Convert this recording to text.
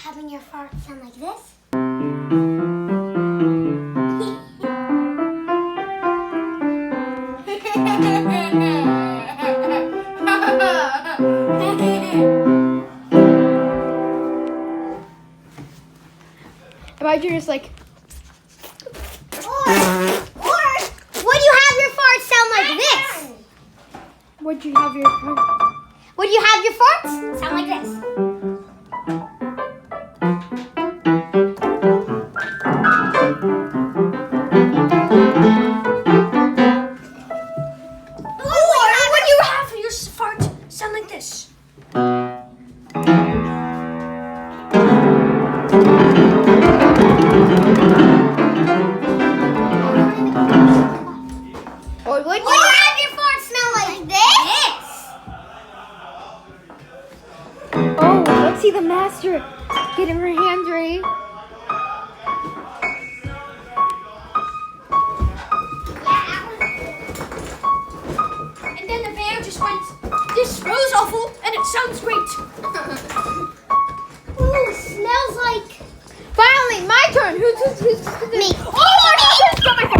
having your fart sound like this? Imagine just like. Or would you have your fart sound like this? Would you have your fart? Would you have your farts sound like this? Or would you have your fart sound like this? Or would Would you have your fart smell like this? Oh, let's see the master getting her hands ready. And then the bear just went, "This smells awful, and it sounds great." Ooh, smells like Finally, my turn. Who's me. Oh, I just got my phone.